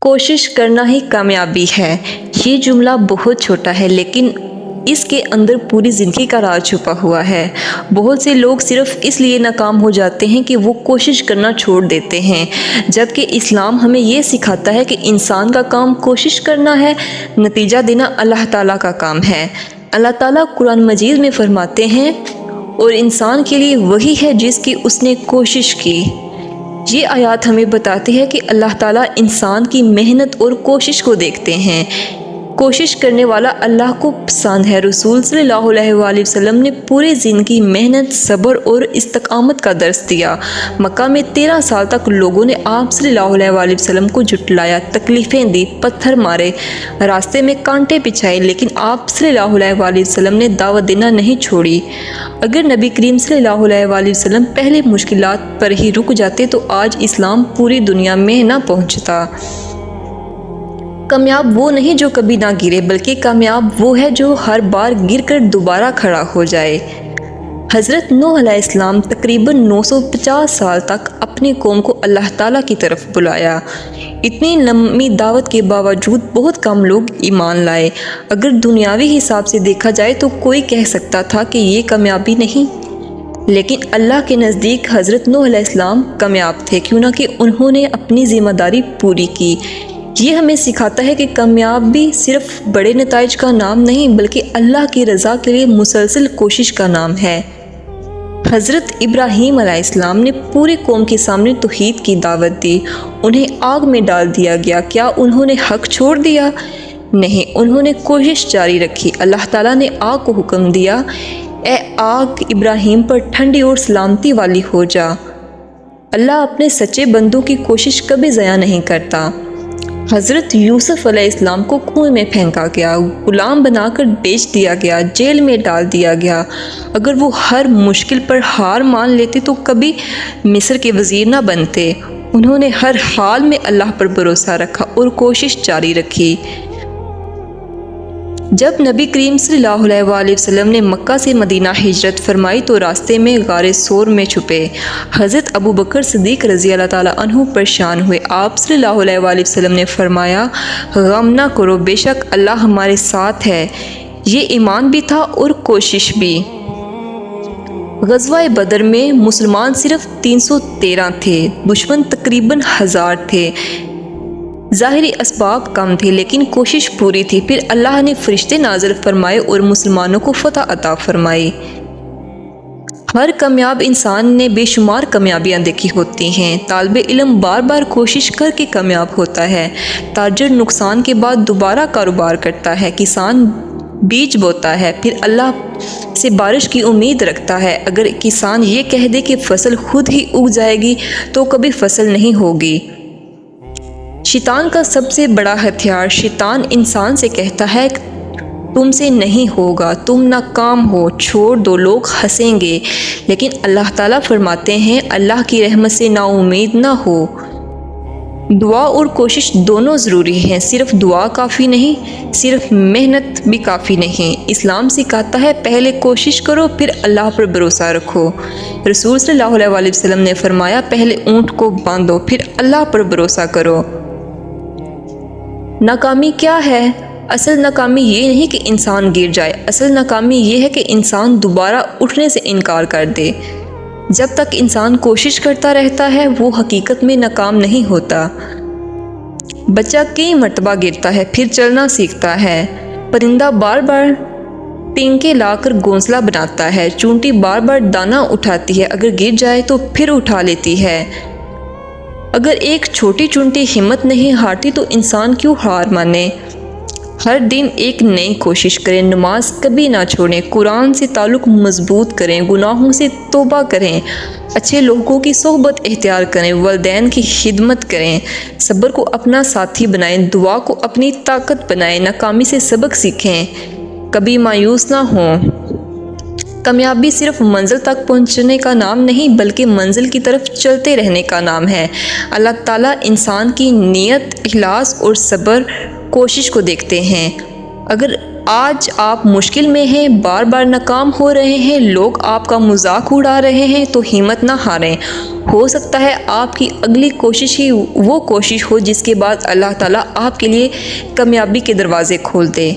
کوشش کرنا ہی کامیابی ہے۔ یہ جملہ بہت چھوٹا ہے لیکن اس کے اندر پوری زندگی کا راز چھپا ہوا ہے۔ بہت سے لوگ صرف اس لیے ناکام ہو جاتے ہیں کہ وہ کوشش کرنا چھوڑ دیتے ہیں، جبکہ اسلام ہمیں یہ سکھاتا ہے کہ انسان کا کام کوشش کرنا ہے، نتیجہ دینا اللہ تعالیٰ کا کام ہے۔ اللہ تعالیٰ قرآن مجید میں فرماتے ہیں، اور انسان کے لیے وہی ہے جس کی اس نے کوشش کی۔ یہ آیات ہمیں بتاتی ہے کہ اللہ تعالیٰ انسان کی محنت اور کوشش کو دیکھتے ہیں۔ کوشش کرنے والا اللہ کو پسند ہے۔ رسول صلی اللہ علیہ وآلہ وسلم نے پوری زندگی محنت، صبر اور استقامت کا درس دیا۔ مکہ میں 13 سال تک لوگوں نے آپ صلی اللہ علیہ وآلہ وسلم کو جھٹلایا، تکلیفیں دی، پتھر مارے، راستے میں کانٹے بچھائے، لیکن آپ صلی اللہ علیہ وآلہ وسلم نے دعوت دینا نہیں چھوڑی۔ اگر نبی کریم صلی اللہ علیہ وآلہ وسلم پہلے مشکلات پر ہی رک جاتے تو آج اسلام پوری دنیا میں نہ پہنچتا۔ کامیاب وہ نہیں جو کبھی نہ گرے، بلکہ کامیاب وہ ہے جو ہر بار گر کر دوبارہ کھڑا ہو جائے۔ حضرت نوح علیہ السلام تقریباً 950 سال تک اپنی قوم کو اللہ تعالیٰ کی طرف بلایا۔ اتنی لمبی دعوت کے باوجود بہت کم لوگ ایمان لائے۔ اگر دنیاوی حساب سے دیکھا جائے تو کوئی کہہ سکتا تھا کہ یہ کامیابی نہیں، لیکن اللہ کے نزدیک حضرت نوح علیہ السلام کامیاب تھے، کیوں نہ کہ انہوں نے اپنی ذمہ داری پوری کی۔ یہ ہمیں سکھاتا ہے کہ کامیابی صرف بڑے نتائج کا نام نہیں بلکہ اللہ کی رضا کے لیے مسلسل کوشش کا نام ہے۔ حضرت ابراہیم علیہ السلام نے پوری قوم کے سامنے توحید کی دعوت دی۔ انہیں آگ میں ڈال دیا گیا، کیا انہوں نے حق چھوڑ دیا؟ نہیں، انہوں نے کوشش جاری رکھی۔ اللہ تعالیٰ نے آگ کو حکم دیا، اے آگ ابراہیم پر ٹھنڈی اور سلامتی والی ہو جا۔ اللہ اپنے سچے بندوں کی کوشش کبھی ضائع نہیں کرتا۔ حضرت یوسف علیہ السلام کو کنویں میں پھینکا گیا، غلام بنا کر بیچ دیا گیا، جیل میں ڈال دیا گیا۔ اگر وہ ہر مشکل پر ہار مان لیتے تو کبھی مصر کے وزیر نہ بنتے۔ انہوں نے ہر حال میں اللہ پر بھروسہ رکھا اور کوشش جاری رکھی۔ جب نبی کریم صلی اللہ علیہ وآلہ وسلم نے مکہ سے مدینہ ہجرت فرمائی تو راستے میں غار ثور میں چھپے۔ حضرت ابو بکر صدیق رضی اللہ تعالیٰ عنہ پریشان ہوئے۔ آپ صلی اللہ علیہ وآلہ وسلم نے فرمایا، غم نہ کرو، بے شک اللہ ہمارے ساتھ ہے۔ یہ ایمان بھی تھا اور کوشش بھی۔ غزوہ بدر میں مسلمان صرف 313 تھے، دشمن تقریباً 1000 تھے۔ ظاہری اسباب کم تھے لیکن کوشش پوری تھی۔ پھر اللہ نے فرشتے نازل فرمائے اور مسلمانوں کو فتح عطا فرمائی۔ ہر کامیاب انسان نے بے شمار کامیابیاں دیکھی ہوتی ہیں۔ طالب علم بار بار کوشش کر کے کامیاب ہوتا ہے، تاجر نقصان کے بعد دوبارہ کاروبار کرتا ہے، کسان بیج بوتا ہے، پھر اللہ سے بارش کی امید رکھتا ہے۔ اگر کسان یہ کہہ دے کہ فصل خود ہی اگ جائے گی تو کبھی فصل نہیں ہوگی۔ شیطان کا سب سے بڑا ہتھیار، شیطان انسان سے کہتا ہے تم سے نہیں ہوگا، تم ناکام ہو، چھوڑ دو، لوگ ہنسیں گے، لیکن اللہ تعالیٰ فرماتے ہیں اللہ کی رحمت سے نا امید نہ ہو۔ دعا اور کوشش دونوں ضروری ہیں، صرف دعا کافی نہیں، صرف محنت بھی کافی نہیں۔ اسلام سکھاتا ہے پہلے کوشش کرو پھر اللہ پر بھروسہ رکھو۔ رسول صلی اللہ علیہ وآلہ وسلم نے فرمایا، پہلے اونٹ کو باندھو پھر اللہ پر بھروسہ کرو۔ ناکامی کیا ہے؟ اصل ناکامی یہ نہیں کہ انسان گر جائے، اصل ناکامی یہ ہے کہ انسان دوبارہ اٹھنے سے انکار کر دے۔ جب تک انسان کوشش کرتا رہتا ہے وہ حقیقت میں ناکام نہیں ہوتا۔ بچہ کئی مرتبہ گرتا ہے پھر چلنا سیکھتا ہے، پرندہ بار بار ٹینکے لا کر گھونسلہ بناتا ہے، چونٹی بار بار دانہ اٹھاتی ہے، اگر گر جائے تو پھر اٹھا لیتی ہے۔ اگر ایک چھوٹی چونٹی ہمت نہیں ہارتی تو انسان کیوں ہار مانے؟ ہر دن ایک نئی کوشش کریں، نماز کبھی نہ چھوڑیں، قرآن سے تعلق مضبوط کریں، گناہوں سے توبہ کریں، اچھے لوگوں کی صحبت اختیار کریں، والدین کی خدمت کریں، صبر کو اپنا ساتھی بنائیں، دعا کو اپنی طاقت بنائیں، ناکامی سے سبق سیکھیں، کبھی مایوس نہ ہوں۔ کامیابی صرف منزل تک پہنچنے کا نام نہیں بلکہ منزل کی طرف چلتے رہنے کا نام ہے۔ اللہ تعالیٰ انسان کی نیت، اخلاص اور صبر کوشش کو دیکھتے ہیں۔ اگر آج آپ مشکل میں ہیں، بار بار ناکام ہو رہے ہیں، لوگ آپ کا مذاق اڑا رہے ہیں، تو ہمت نہ ہاریں۔ ہو سکتا ہے آپ کی اگلی کوشش ہی وہ کوشش ہو جس کے بعد اللہ تعالیٰ آپ کے لیے کامیابی کے دروازے کھول دے۔